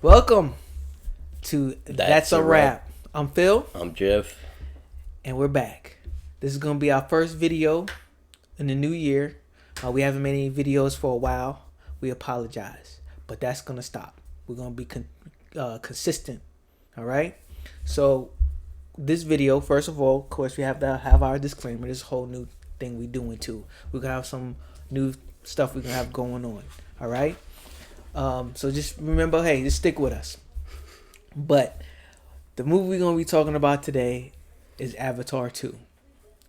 Welcome to That's a Wrap. I'm Phil, I'm Jeff. and we're back. This is going to be our first video in the new year. We haven't made any videos for a while. We apologize, but that's going to stop. We're going to be consistent, all right? So this video, first of all, of course, we have to have our disclaimer. This whole new thing we're doing too. We're going to have some new stuff we're going to have going on, all right? So just remember, hey, just stick with us. But the movie we're going to be talking about today is Avatar 2.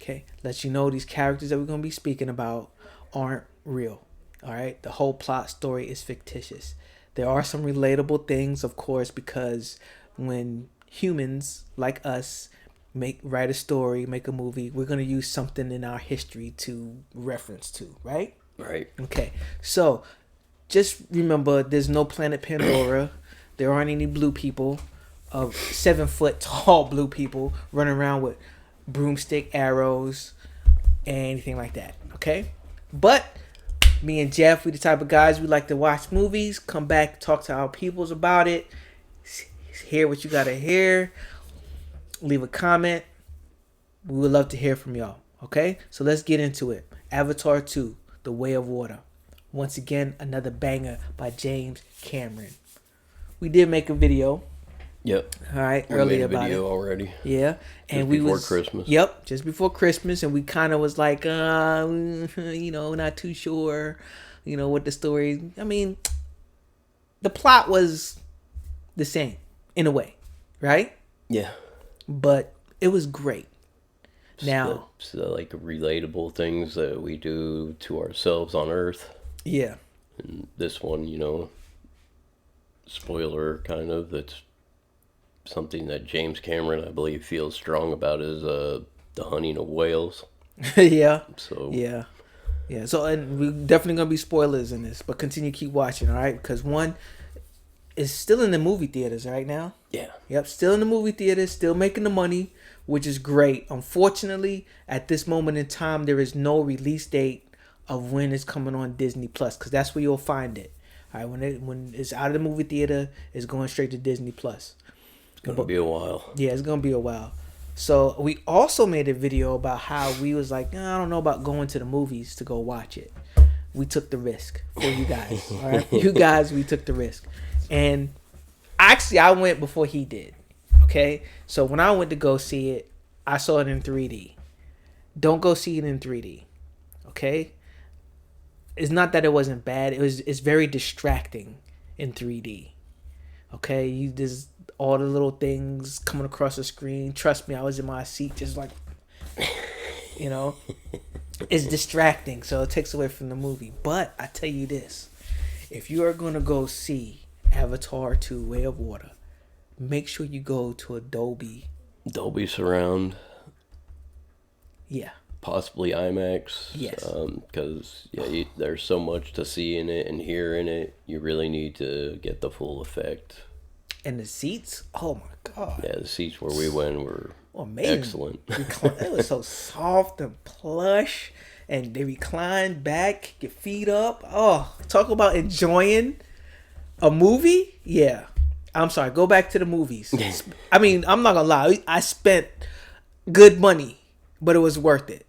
Okay? Let you know these characters that we're going to be speaking about aren't real. All right? The whole plot story is fictitious. There are some relatable things, of course, because when humans like us write a story, make a movie, we're going to use something in our history to reference to, right? Right. Okay. So just remember, there's no planet Pandora. There aren't any blue people, 7 foot tall blue people running around with broomstick arrows and anything like that. Okay, but me and Jeff, we the type of guys we like to watch movies, come back, talk to our peoples about it, hear what you gotta hear, leave a comment. We would love to hear from y'all. Okay, so let's get into it. Avatar 2: The Way of Water. Once again, another banger by James Cameron. We did make a video. Yep. All right, We earlier made a about video it. already. Yeah, and Just we before was Christmas. Yep, just before Christmas, and we kind of was like, not too sure, what the story. I mean, the plot was the same in a way, right? Yeah. But it was great. Now, So, like relatable things that we do to ourselves on Earth. yeah, And this one, spoiler kind of, that's something that James Cameron, I believe, feels strong about is the hunting of whales. yeah, So yeah. Yeah, so and we're definitely gonna be spoilers in this, but continue to keep watching, all right? Because one is still in the movie theaters right now. yeah. Yep, still in the movie theaters, still making the money, which is great. Unfortunately, at this moment in time, there is no release date of when it's coming on Disney Plus, because that's where you'll find it. All right, when it's out of the movie theater, it's going straight to Disney Plus. It's gonna be a while. Yeah, it's gonna be a while. So we also made a video about how we was like, I don't know about going to the movies to go watch it. We took the risk for you guys. All right, you guys, we took the risk, and actually, I went before he did. Okay, so when I went to go see it, I saw it in 3D. Don't go see it in 3D. Okay, it's not that it wasn't bad. It's very distracting in 3D. Okay, there's all the little things coming across the screen. Trust me, I was in my seat just like, it's distracting, so it takes away from the movie. But I tell you this, if you are going to go see Avatar 2: Way of Water, make sure you go to a Dolby Surround, Yeah. possibly IMAX. Yes. Because there's so much to see in it and hear in it. You really need to get the full effect. And the seats, oh my God. Yeah, the seats where we went were Amazing. excellent. It was so soft and plush, and they reclined back, your feet up. Oh, talk about enjoying a movie. Yeah. I'm sorry, go back to the movies. I mean, I'm not gonna lie, I spent good money, but it was worth it.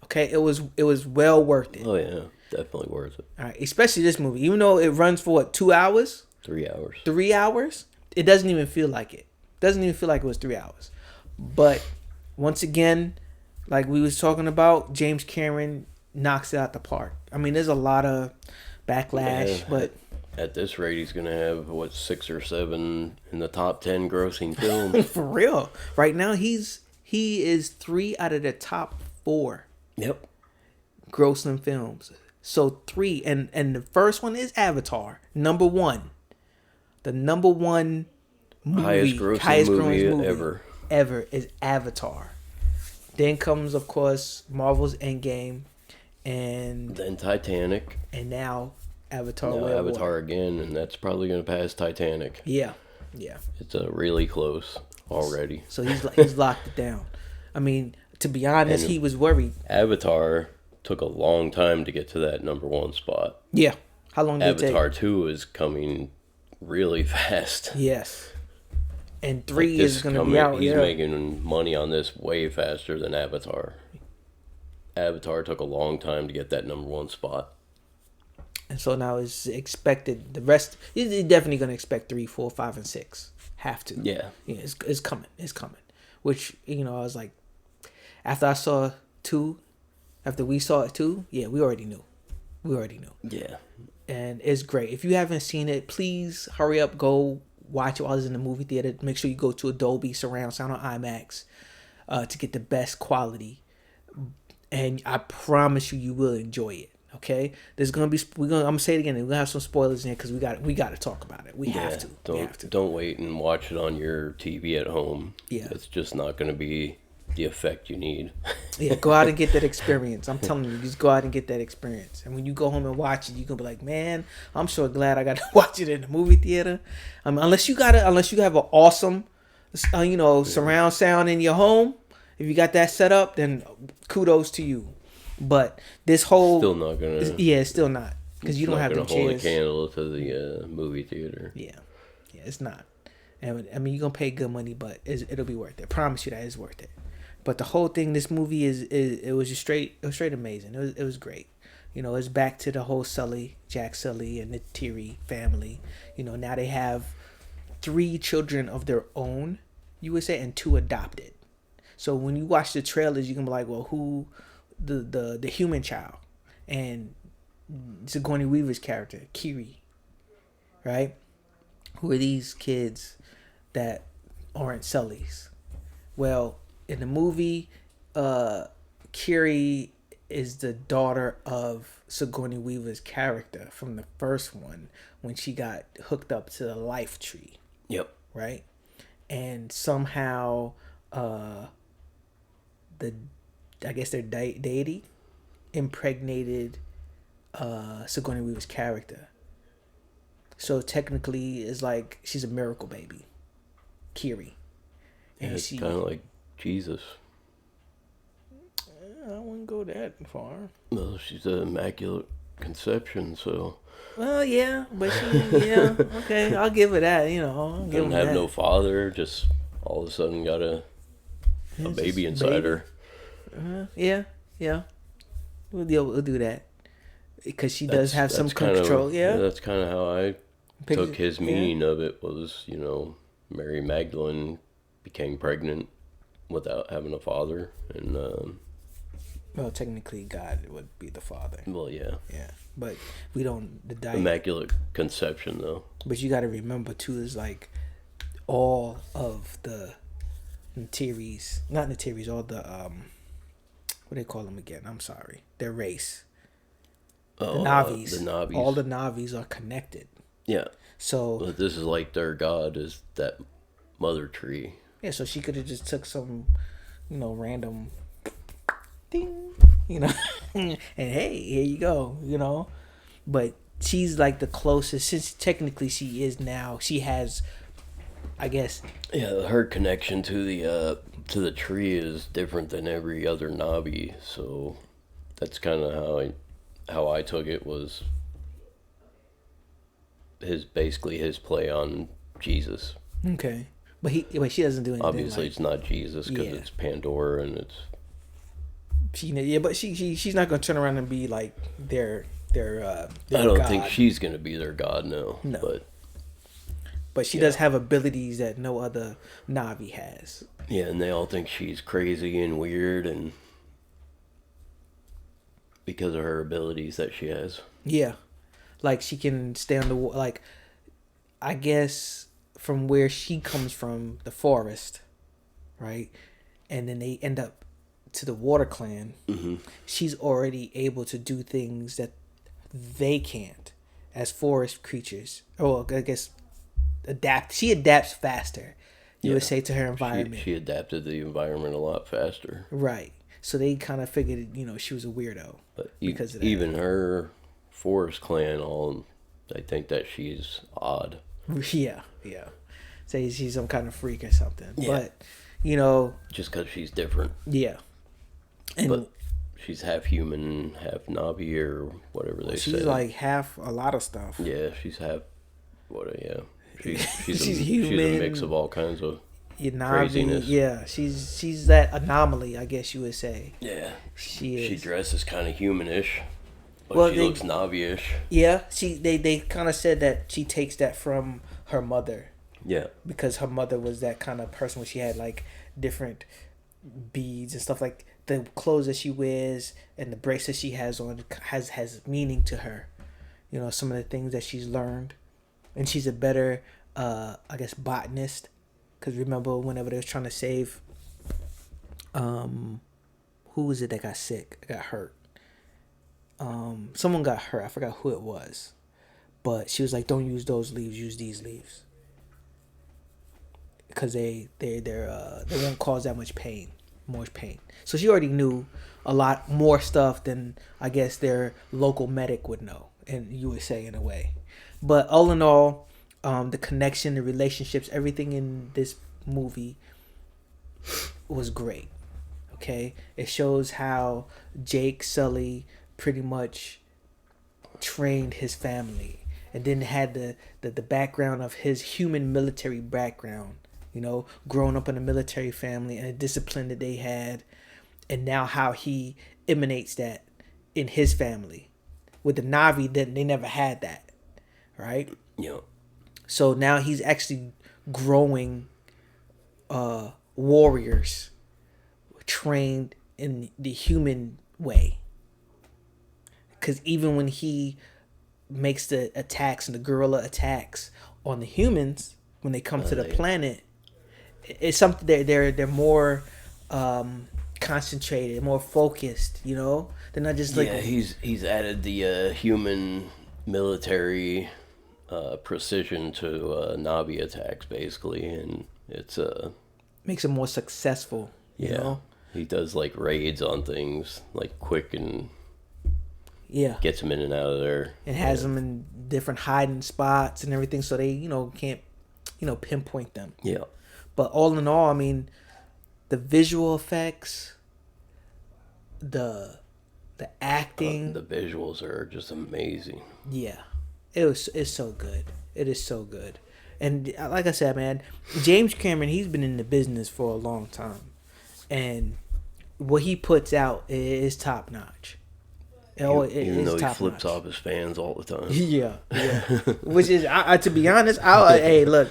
Okay, it was well worth it. Oh yeah, definitely worth it. All right, especially this movie, even though it runs for what, 2 hours, 3 hours. 3 hours, it doesn't even feel like it. Doesn't even feel like it was 3 hours. But once again, like we was talking about, James Cameron knocks it out the park. I mean, there's a lot of backlash, Yeah. but At this rate, he's gonna have 6 or 7 in the top 10 grossing films. for real, right now he is 3 out of the top 4 Yep. grossing films. So 3, and the first one is Avatar, number 1. The number 1 movie, Highest grossing movie ever is Avatar. Then comes, of course, Marvel's Endgame, and Then Titanic. now Avatar. Now Way of Avatar Water. again, and that's probably gonna pass Titanic. Yeah. It's really close already. So he's locked it down. I mean, to be honest, And he was worried. Avatar took a long time to get to that number 1 spot. Yeah. How long did it take? Avatar 2 is coming really fast. Yes. And Like 3 this is going to be out. he's Yeah. making money on this way faster than Avatar. Avatar took a long time to get that #1 spot. And so now it's expected. The rest, you're definitely going to expect 3, 4, 5, and 6. Have to. Yeah. Yeah, it's coming. It's coming. Which, I was like, after I saw 2, after we saw it 2, yeah, we already knew. Yeah. And it's great. If you haven't seen it, please hurry up, go watch it while it's in the movie theater. Make sure you go to Adobe Surround Sound or IMAX to get the best quality. And I promise you, you will enjoy it. Okay, there's gonna be I'm gonna say it again. We're gonna have some spoilers in it because we got to talk about it. We have to. Don't wait and watch it on your TV at home. Yeah, it's just not going to be the effect you need. Yeah, go out and get that experience. I'm telling you, just go out and get that experience. And when you go home and watch it, you're gonna be like, man, I'm so glad I got to watch it in the movie theater. Unless you have an awesome, surround sound in your home. If you got that set up, then kudos to you. But this whole still not gonna. It's still not because you don't have the chairs. Hold a candle to the movie theater. Yeah, it's not. And you're gonna pay good money, but it'll be worth it. I promise you that it's worth it. But the whole thing, this movie it was straight amazing. It was great. It's back to the whole Jack Sully and the Thierry family. Now they have 3 children of their own, you would say, and 2 adopted. So when you watch the trailers, you can be like, well, who? The human child and Sigourney Weaver's character Kiri, right? Who are these kids that aren't Sully's? Well, in the movie, Kiri is the daughter of Sigourney Weaver's character from the first one when she got hooked up to the life tree. Yep. Right, and somehow I guess their deity impregnated Sigourney Weaver's character. So technically, it's like she's a miracle baby, Kiri. And it's kind of like Jesus. I wouldn't go that far. Well, she's an immaculate conception, so. Well, yeah, but okay, I'll give her that. Doesn't have no father, just all of a sudden got a baby inside her. Yeah. We'll do that because she does have some control. That's kind of how I took his meaning of it was, Mary Magdalene became pregnant without having a father, and well, technically, God would be the father. Well, yeah, but we don't immaculate conception though. But you got to remember too is like all of the Natiris, not Natiris, all the what do they call them again? I'm sorry. Their race. The Navis. The Navis. All the Navis are connected. Yeah. So. But this is like their god is that mother tree. Yeah, so she could have just took some, random ding, and hey, here you go, But she's like the closest, since technically she has, I guess. Yeah, her connection to the tree is different than every other Navi, so that's kind of how I took it was basically his play on Jesus. Okay, but she doesn't do anything. Obviously, it's not Jesus because it's Pandora and it's. But she's not gonna turn around and be like their I don't god. think she's gonna be their god, no. But she does have abilities that no other Navi has. Yeah, and they all think she's crazy and weird, and because of her abilities that she has. Yeah, like she can stay on the like. I guess from where she comes from, the forest, right, and then they end up to the Water Clan. Mm-hmm. She's already able to do things that they can't as forest creatures. Oh, I guess. She adapts faster, you would say, to her environment. She adapted the environment a lot faster. Right. So they kind of figured, she was a weirdo. But because of that. Even her forest clan, they think that she's odd. Yeah. Say she's some kind of freak or something. Yeah. But, just because she's different. Yeah. But she's half human, half Navi, or whatever they say. She's like half a lot of stuff. Yeah, she's half Yeah. She's She's a, human. she's a mix of all kinds of Navi, craziness. yeah, she's that anomaly, I guess you would say. Yeah. She is. She dresses kind of humanish, but Well, she looks Navi-ish. Yeah, they kind of said that she takes that from her mother. Yeah. Because her mother was that kind of person where she had like different beads and stuff, like the clothes that she wears and the bracelet she has on has meaning to her. You know, some of the things that she's learned, and she's a better, I guess, botanist. Because remember, whenever they was trying to save, who was it that got sick, got hurt? Someone got hurt. I forgot who it was, but she was like, "Don't use those leaves. Use these leaves, because they won't cause that much pain, more pain." So she already knew a lot more stuff than I guess their local medic would know, and you would say in a way. But all in all, the connection, the relationships, everything in this movie was great. Okay, it shows how Jake Sully pretty much trained his family, and then had the background of his human military background. You know, growing up in a military family and the discipline that they had, and now how he emanates that in his family. With the Navi, then they never had that, right? Yeah. So now he's actually growing warriors trained in the human way. Because even when he makes the attacks and the guerrilla attacks on the humans when they come to the planet, it's something they're more concentrated, more focused. You know, they're not just like he's added the human military precision to Navi attacks basically, and it's makes them more successful. You know? He does like raids on things like quick and gets them in and out of there, and has them in different hiding spots and everything, so they can't pinpoint them. Yeah. But all in all, I mean, the visual effects, the acting, the visuals are just amazing. Yeah, it's so good. It is so good. And like I said, man, James Cameron, he's been in the business for a long time, and what he puts out is top notch. Even though he flips off his fans all the time. Yeah. Which is, to be honest, hey, look.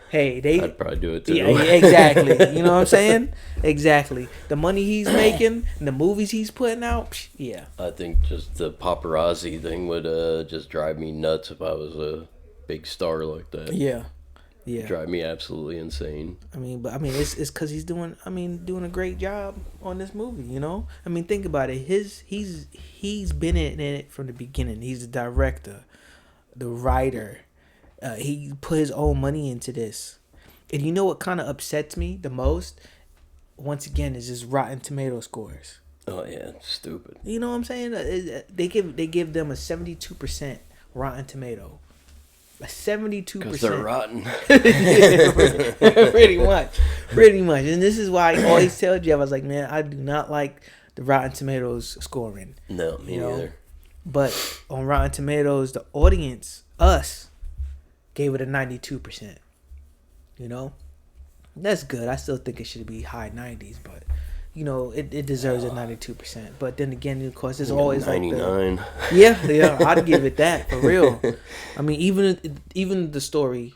Hey, I'd probably do it too. Yeah, exactly. You know what I'm saying? Exactly. The money he's making and the movies he's putting out, yeah. I think just the paparazzi thing would just drive me nuts if I was a big star like that. Yeah. Drive me absolutely insane. It's because he's doing a great job on this movie. You know, think about it. He's been in it from the beginning. He's the director, the writer. He put his own money into this. And you know what kind of upsets me the most? Once again, is his Rotten Tomato scores. Oh yeah, it's stupid. You know what I'm saying? They give them a 72% Rotten Tomato. A 72%. Because they're rotten. Pretty much. And this is why I always tell Jeff, I was like, man, I do not like the Rotten Tomatoes scoring. No, me neither. But on Rotten Tomatoes, the audience, us, gave it a 92%. You know? That's good. I still think it should be high 90s, but it deserves a 92%. But then again, of course, there's always 99. Like yeah, I'd give it that for real. Even the story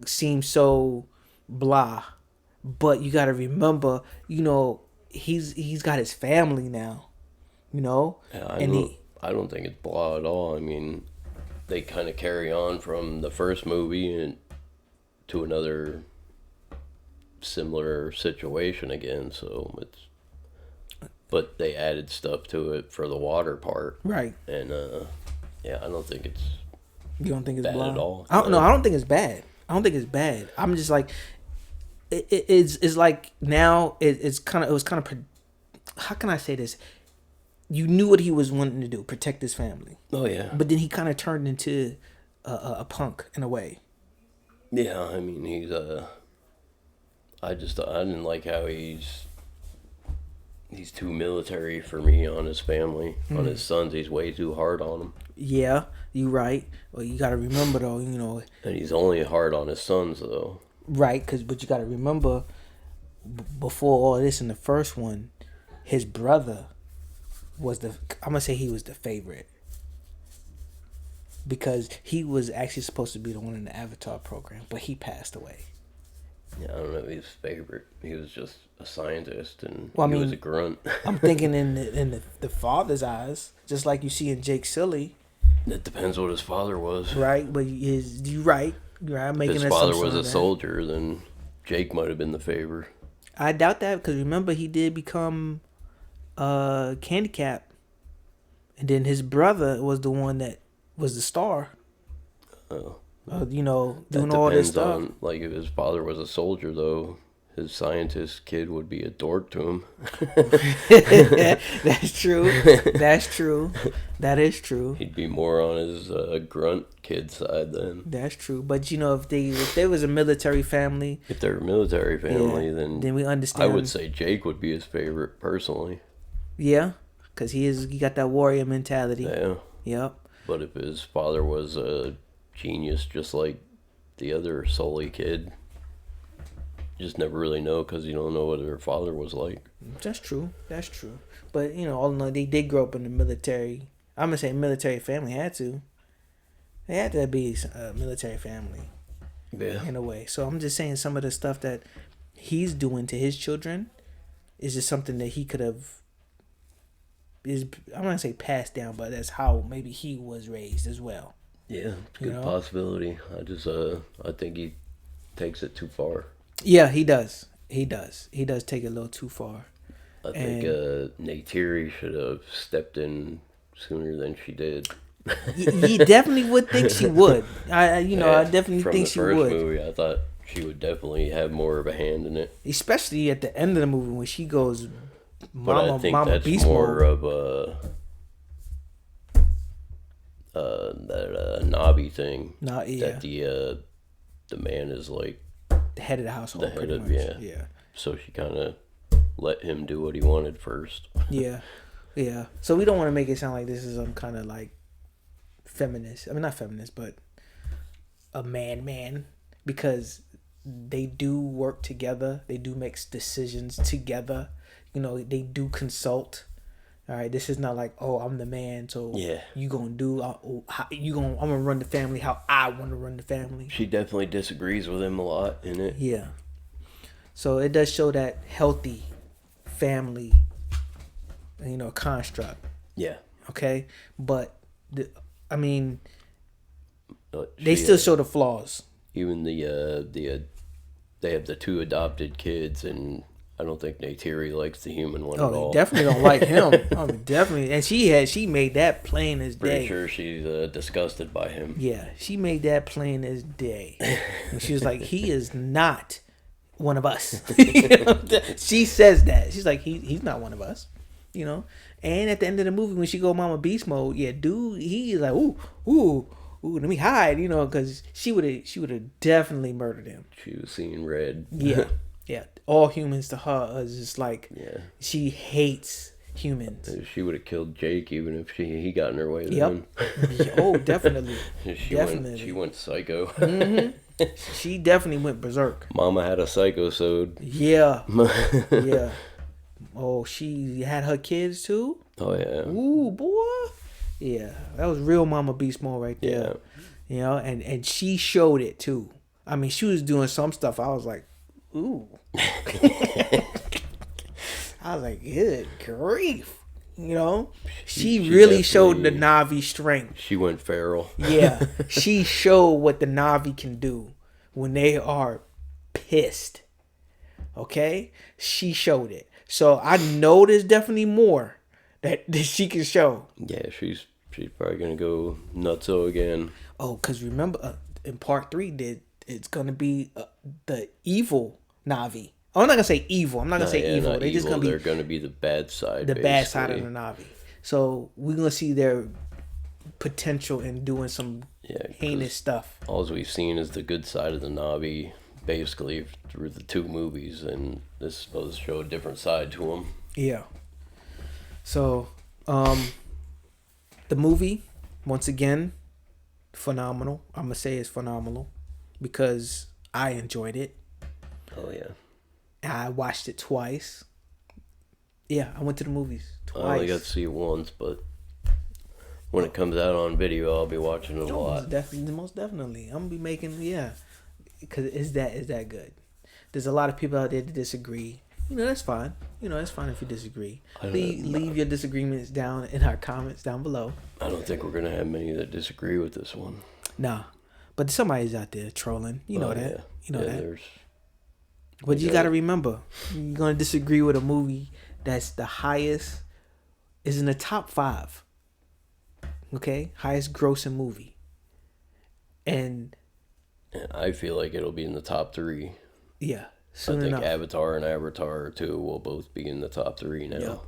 seems so blah, but you got to remember, he's got his family now. Yeah, I don't think it's blah at all. They kind of carry on from the first movie and to another similar situation again, but they added stuff to it for the water part, right? And I don't think it's bad at all. I don't think it's bad. I'm just like, it's like now it was kind of how can I say this? You knew what he was wanting to do, protect his family. Oh yeah. But then he kind of turned into a punk in a way. Yeah, he's I didn't like how he's too military for me on his family. On his sons, he's way too hard on them. Yeah, you right. Well, you gotta remember though, you know, And he's only hard on his sons though. right? But you gotta remember before all this in the first one, his brother was the. I'm gonna say he was the favorite because he was actually supposed to be the one in the Avatar program, but he passed away. Yeah, I don't know if he's favorite. He was just a scientist, and Well, I he was mean, a grunt. I'm thinking in the father's eyes, just like you see in Jake Sully, It depends what his father was. right? But you right. You're right. I'm If making his an father assumption was on a that. soldier, then Jake might have been the favor. I doubt that because remember he did become Candy and then his brother was the one that was the star. Oh, You know, that doing all this depends stuff. on, like, if his father was a soldier, though, his scientist kid would be a dork to him. That's true. That's true. That is true. He'd be more on his grunt kid side then. That's true. But you know, if they was a military family, If they're a military family, yeah, then we understand. I would say Jake would be his favorite personally. Yeah, because he got that warrior mentality. Yeah. Yep. But if his father was a genius, just like the other Sully kid, you just never really know because you don't know what their father was like. That's true. That's true. But you know, all in all, they did grow up in the military. I'm gonna say military family had to. They had to be a military family Yeah. in a way. So I'm just saying some of the stuff that he's doing to his children is just something that he could have. I'm not gonna say passed down, but that's how maybe he was raised as well. Yeah, it's a You good know? possibility. I think he takes it too far. Yeah, he does. He does. He does take it a little too far. I think Neytiri should have stepped in sooner than she did. You definitely would think she would. I definitely From think the she first would. movie, I thought she would definitely have more of a hand in it. Especially at the end of the movie when she goes, But I think Mama that's Beast more Mode. of that Nabi thing. Nah, yeah. That the man is like, The head of the household, the head pretty of- much. yeah. Yeah. so she kind of let him do what he wanted first. Yeah. Yeah. So we don't want to make it sound like this is some kind of like feminist. I mean, not feminist, but a man, because they do work together. They do make decisions together. You know, they do consult. All right, this is not like, oh, I'm the man, so Yeah. I'm gonna run the family how I want to run the family. She definitely disagrees with him a lot in it. Yeah. So it does show that healthy family, construct. Yeah. Okay, but they She, still show the flaws. even they have the two adopted kids, and I don't think Neytiri likes the human one at Oh, all. they definitely don't like him. Oh, definitely, and she made that plain as Pretty day. sure she's disgusted by him. Yeah, she made that plain as day. And she was like, he is not one of us. She says that. She's like, he's not one of us. And at the end of the movie, when she go Mama Beast Mode, yeah, dude, he's like, ooh, let me hide, because she would have definitely murdered him. She was seeing red. Yeah, yeah. All humans to her is just like, Yeah. she hates humans. She would have killed Jake even if he got in her way. Yep. Then. Oh, definitely. She went psycho. Mm-hmm. She definitely went berserk. Mama had a psycho-sode. Yeah. Yeah. Oh, she had her kids too? Oh yeah. Ooh, boy. Yeah. That was real Mama Beast Mode right there. Yeah. And she showed it too. I mean, she was doing some stuff. I was like, ooh. I was like, good grief. She really showed the Navi strength. She went feral. Yeah. She showed what the Navi can do when they are pissed. Okay? She showed it. So I know there's definitely more that she can show. Yeah, she's probably gonna go nutso again. Oh, because remember, in part 3, it's gonna be the evil Navi. I'm not gonna say evil. I'm not gonna say evil. They're just gonna be. They're gonna be the bad side. The bad side of the Navi. So we're gonna see their potential in doing some heinous stuff. All we've seen is the good side of the Navi, basically through the 2 movies, and this is supposed to show a different side to them. Yeah. So, the movie once again, phenomenal. I'm gonna say it's phenomenal because I enjoyed it. Oh yeah. I watched it twice. Yeah, I went to the movies twice. I only got to see it once, but when it comes out on video, I'll be watching it a lot. Most definitely. I'm gonna be making because it's that good. There's a lot of people out there that disagree. That's fine. That's fine if you disagree. Leave your disagreements down in our comments down below. I don't think we're gonna have many that disagree with this one. Nah, but somebody's out there trolling. You know that. Yeah. You know that. There's... But you got to remember, you're gonna disagree with a movie that's the highest, is in the top 5. Okay, highest grossing movie. And I feel like it'll be in the top 3. Yeah, I think Avatar and Avatar 2 will both be in the top 3 now. Yep.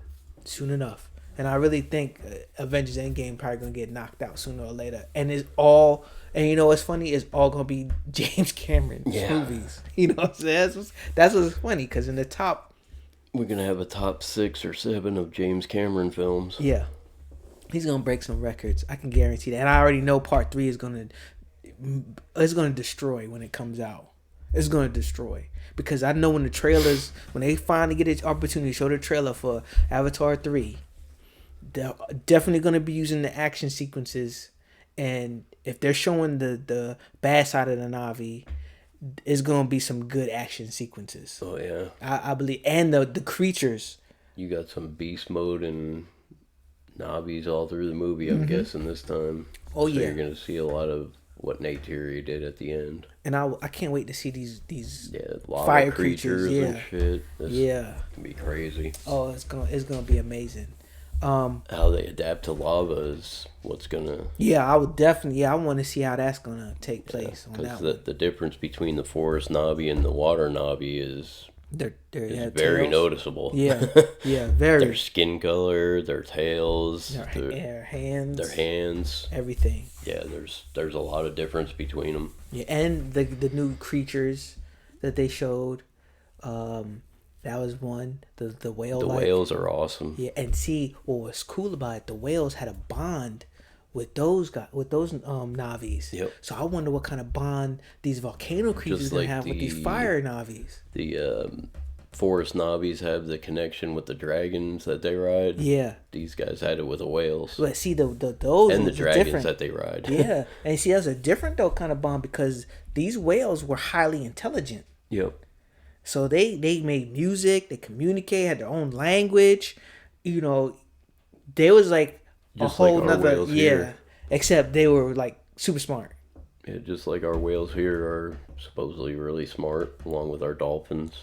Soon enough. And I really think Avengers Endgame probably gonna get knocked out sooner or later. And it's all, and what's funny, it's all gonna be James Cameron movies. You know what I'm saying? That's what's funny, because in the top, we're gonna have a top 6 or 7 of James Cameron films. Yeah, he's gonna break some records. I can guarantee that. And I already know Part 3 is gonna destroy when it comes out. It's gonna destroy, because I know when they finally get an opportunity to show the trailer for Avatar 3. They're definitely going to be using the action sequences, and if they're showing the bad side of the Na'vi, it's going to be some good action sequences. Oh yeah, I believe, and the creatures. You got some beast mode and Na'vis all through the movie. I'm guessing this time. Oh so yeah, you're going to see a lot of what Neytiri did at the end. And I can't wait to see these lava fire creatures and shit. It's gonna be crazy. Oh, it's gonna be amazing. How they adapt to lava is what's gonna. Yeah, I would definitely. Yeah, I want to see how that's gonna take place. Because the difference between the forest Na'vi and the water Na'vi is very noticeable. Yeah, yeah, very. Their skin color, their tails, their hands, everything. Yeah, there's a lot of difference between them. Yeah, and the new creatures that they showed. That was one. The whale. The whales are awesome. Yeah, and see what was cool about it. The whales had a bond with those Na'vis. Yep. So I wonder what kind of bond these volcano creatures gonna have with these fire Na'vis. The forest Na'vis have the connection with the dragons that they ride. Yeah. These guys had it with the whales. But see those and the dragons that they ride. Yeah, and see that's a different kind of bond, because these whales were highly intelligent. Yep. So they made music, they communicate, had their own language. They was like just a whole like nother except they were like super smart. Yeah, just like our whales here are supposedly really smart, along with our dolphins.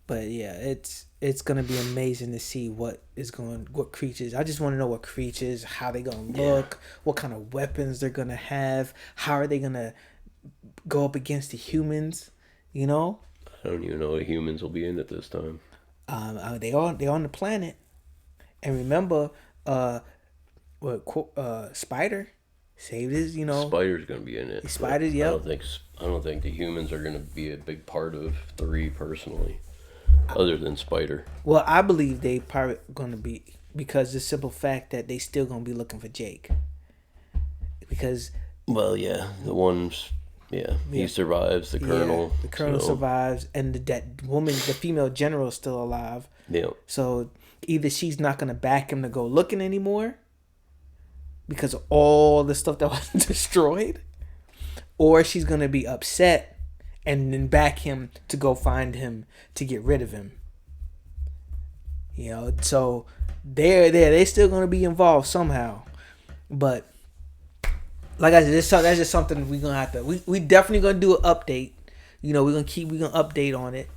But yeah, it's gonna be amazing to see what creatures. I just want to know what creatures, how they gonna look, what kind of weapons they're gonna have, how are they gonna go up against the humans. I don't even know what humans will be in at this time. They're on the planet, and remember, Spider saved his. Spider's gonna be in it. Spiders, yeah. I don't think the humans are gonna be a big part of 3 personally, other than Spider. Well, I believe they probably gonna be, because the simple fact that they still gonna be looking for Jake. Because. Well, yeah, the ones. Yeah, he survives. The colonel. The colonel survives, and that woman, the female general, is still alive. Yeah. So either she's not gonna back him to go looking anymore, because of all the stuff that was destroyed, or she's gonna be upset and then back him to go find him to get rid of him. So they're still gonna be involved somehow, but. Like I said, that's just something we're gonna have to. We definitely gonna do an update. We're gonna update on it.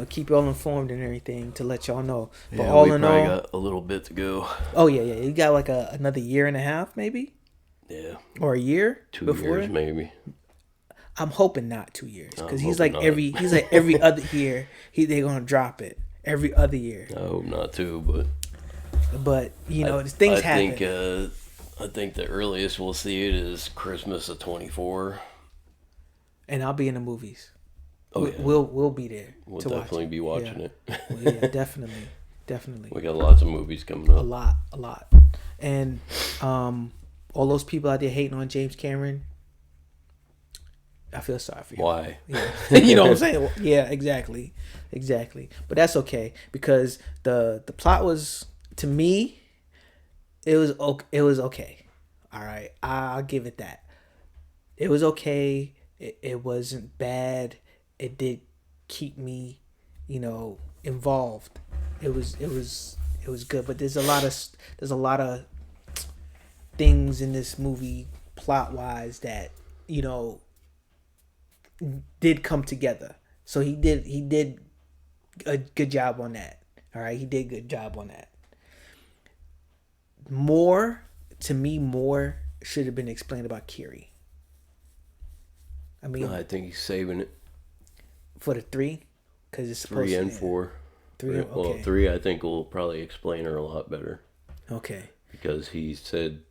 Keep y'all informed and everything to let y'all know. But yeah, all in all, got a little bit to go. Oh yeah. You got like another year and a half, maybe. Yeah. Or a year. 2 years, maybe. I'm hoping not 2 years, because he's like every other year they're gonna drop it every other year. I hope not too, but things happen. I think the earliest we'll see it is Christmas of 24. And I'll be in the movies. Oh, yeah. We'll be there. We'll definitely be watching it. Yeah, definitely. We got lots of movies coming up. A lot. And all those people out there hating on James Cameron, I feel sorry for you. Why? Yeah. You know what I'm saying? Yeah, exactly. But that's okay because the plot was, to me, it was okay. It was okay. All right, I'll give it that. It was okay. It wasn't bad. It did keep me, involved. It was good. But there's a lot of things in this movie plot wise that you know did come together. So he did a good job on that. All right, he did a good job on that. More to me, more should have been explained about Kiri. I mean, I think he's saving it. for the three, because it's supposed 3 to and be 4. three. Well, Okay, 3 I think will probably explain her a lot better okay, because he said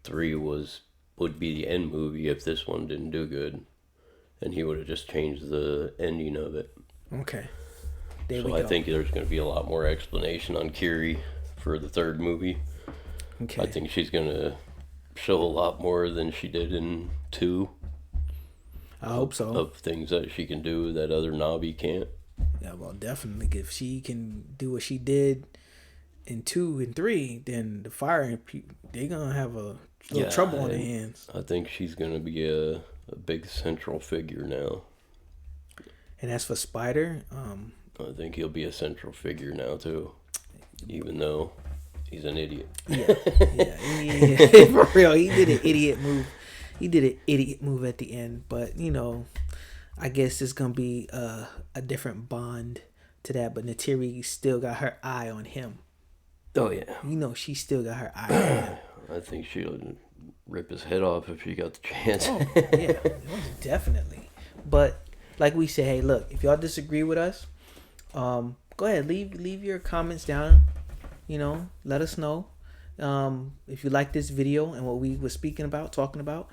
3 would be the end movie if this one didn't do good, and he would have just changed the ending of it. okay. There So we I go. think there's going to be a lot more explanation on Kiri for the third movie. Okay, I think she's going to show a lot more than she did in 2 I hope so. of things that she can do that other Navi can't. Yeah, well, definitely. If she can do what she did in 2 and 3, then the fire they're gonna have a little trouble on their hands. I think she's going to be a big central figure now. And as for Spider, I think he'll be a central figure now too, even though he's an idiot. yeah, for real, he did an idiot move. He did an idiot move at the end, but I guess it's gonna be a different bond to that. But Natiri still got her eye on him. Oh yeah, She still got her eye on him. I think she'll rip his head off if she got the chance. Oh yeah, most definitely. But like we said, hey, look, if y'all disagree with us, go ahead, leave your comments down. Let us know. If you like this video and what we were talking about,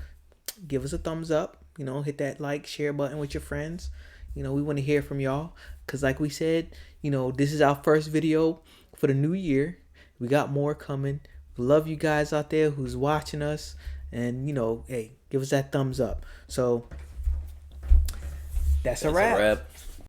give us a thumbs up. Hit that like, share button with your friends. We want to hear from y'all. Because like we said, this is our first video for the new year. We got more coming. We love you guys out there who's watching us. And, hey, give us that thumbs up. So, that's a wrap.